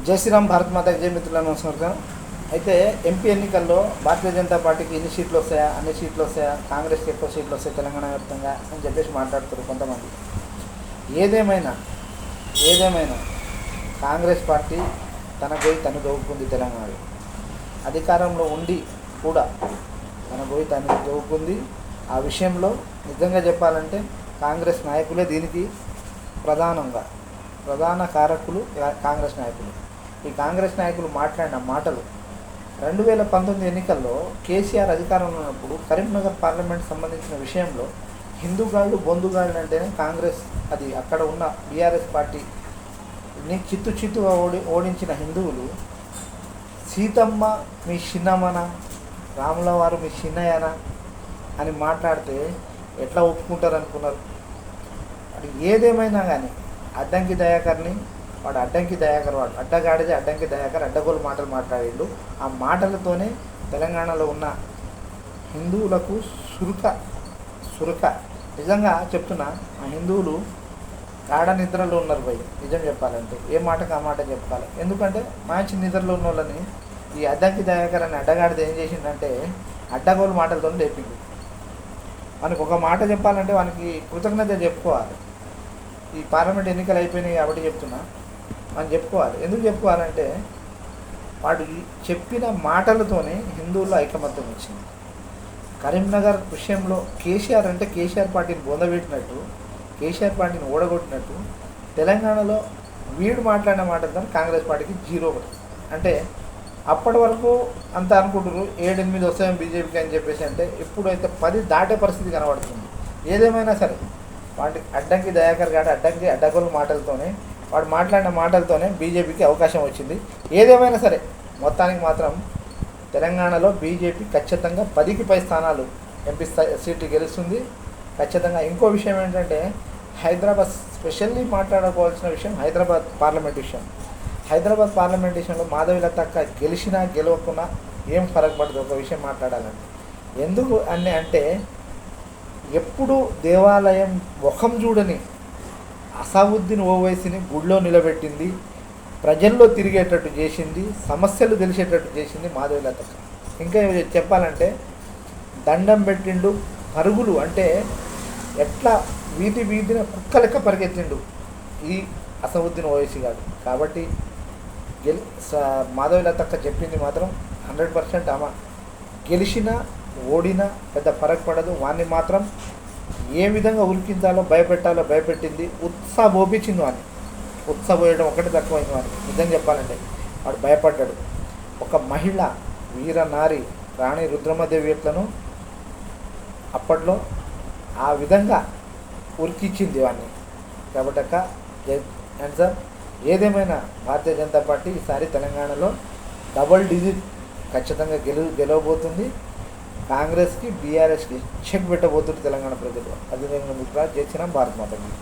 జై శ్రీరామ్, భారత్ మాతకి జై. మిత్రుల నమస్కారం. అయితే ఎంపీ ఎన్నికల్లో భారతీయ జనతా పార్టీకి ఎన్ని సీట్లు వస్తాయా, అన్ని సీట్లు వస్తాయా, కాంగ్రెస్కి ఎక్కువ సీట్లు వస్తాయి తెలంగాణ వ్యాప్తంగా అని చెప్పేసి మాట్లాడుతారు కొంతమంది. ఏదేమైనా కాంగ్రెస్ పార్టీ తన పోయి తను దోవుకుంది. తెలంగాణలో అధికారంలో ఉండి కూడా తన పోయి తను దోవుకుంది. ఆ విషయంలో నిజంగా చెప్పాలంటే కాంగ్రెస్ నాయకులే దీనికి ప్రధాన కారకులు. కాంగ్రెస్ నాయకులు, ఈ కాంగ్రెస్ నాయకులు మాట్లాడిన మాటలు 2019 ఎన్నికల్లో కేసీఆర్ అధికారంలో ఉన్నప్పుడు కరీంనగర్ పార్లమెంట్ సంబంధించిన విషయంలో హిందూగాళ్ళు బొందుగాళ్ళు అంటేనే కాంగ్రెస్, అది అక్కడ ఉన్న బీఆర్ఎస్ పార్టీని చిత్తుగా ఓడించిన హిందువులు సీతమ్మ మీ చిన్నమ్మన, రాముల వారు మీ చిన్నయ్యన అని మాట్లాడితే ఎట్లా ఒప్పుకుంటారు అనుకున్నారు. అది ఏదేమైనా కానీ అడ్డంకి దయాకర్ని వాడు అడ్డగాడిదే అడ్డంకి దయాకర్ అడ్డగోలు మాటలు మాట్లాడిండు. ఆ మాటలతోనే తెలంగాణలో ఉన్న హిందువులకు సురక నిజంగా చెప్తున్నా, ఆ హిందువులు గాఢ నిద్రలో ఉన్నారు భయ్. నిజం చెప్పాలంటే ఏ మాటకు ఆ మాట చెప్పాలి. ఎందుకంటే మంచి నిద్రలో ఉన్న వాళ్ళని ఈ అడ్డంకి దయాకర్ అని అడ్డగాడిది ఏం చేసిందంటే అడ్డగోలు మాటలతో లేపింది. మనకు ఒక మాట చెప్పాలంటే వానికి కృతజ్ఞత చెప్పుకోవాలి. ఈ పార్లమెంట్ ఎన్నికలు అయిపోయినాయి కాబట్టి చెప్తున్నా, మనం చెప్పుకోవాలి. ఎందుకు చెప్పుకోవాలంటే వాడు చెప్పిన మాటలతోనే హిందువుల్లో ఐకమత్యం వచ్చింది. కరీంనగర్ విషయంలో కేసీఆర్ పార్టీని బొందబెట్టినట్టు, కేసీఆర్ పార్టీని ఓడగొట్టినట్టు తెలంగాణలో వీడు మాట్లాడిన మాటలతో కాంగ్రెస్ పార్టీకి 0. అంటే అప్పటి వరకు అంతా అనుకుంటున్నారు 7-8 వస్తాయని బీజేపీకి అని చెప్పేసి, అంటే ఇప్పుడైతే 10 దాటే పరిస్థితి కనబడుతుంది. ఏదేమైనా సరే వాటి అడ్డంకి దయాకర్ గారు అడ్డగోలు మాటలతోనే, వాడు మాట్లాడిన మాటలతోనే బీజేపీకి అవకాశం వచ్చింది. ఏదేమైనా సరే మొత్తానికి మాత్రం తెలంగాణలో బీజేపీ ఖచ్చితంగా 10కి పై స్థానాలు ఎంపీ సీట్లు గెలుస్తుంది ఖచ్చితంగా. ఇంకో విషయం ఏంటంటే హైదరాబాద్ స్పెషల్లీ మాట్లాడుకోవాల్సిన విషయం హైదరాబాద్ పార్లమెంట్ విషయంలో మాధవి లతక్క గెలిచినా గెలవకున్నా ఏం ఫరక్ పడదు. ఒక విషయం మాట్లాడాలంటే ఎందుకు అంటే ఎప్పుడు దేవాలయం ముఖం చూడని అసదుద్దీన్ ఓవైసీని గుడిలో నిలబెట్టింది, ప్రజల్లో తిరిగేటట్టు చేసింది, సమస్యలు తెలిసేటట్టు చేసింది మాధవి లతక్క. ఇంకా చెప్పాలంటే దండం పెట్టిండు, పరుగులు అంటే ఎట్లా వీధిన కుక్క లెక్క పరిగెత్తిండు ఈ అసదుద్దీన్ ఓవైసీ గారు. కాబట్టి మాధవి లతక్క చెప్పింది మాత్రం 100%. ఆమె గెలిచినా ఓడినా పెద్ద ఫరక్ పడదు. వాడిని మాత్రం ఏ విధంగా ఉరికించాలో భయపెట్టింది. ఉత్సాహోపించింది వాడిని. ఉత్సాహపోయడం ఒకటి తక్కువైంది వాడిని. నిజం చెప్పాలంటే వాడు భయపడ్డాడు. ఒక మహిళ వీరనారి రాణి రుద్రమదేవి ఎట్లను అప్పట్లో ఆ విధంగా ఉరికిచ్చింది వాడిని. కాబట్టి ఆన్సర్ ఏదేమైనా భారతీయ జనతా పార్టీ ఈసారి తెలంగాణలో డబుల్ డిజిట్ ఖచ్చితంగా గెలవబోతుంది. కాంగ్రెస్కి బీఆర్ఎస్కి చెక్ పెట్టబోతుంది తెలంగాణ ప్రజలు. అదేవిధంగా మిత్రులు చేసిన భారత్ మాతకి.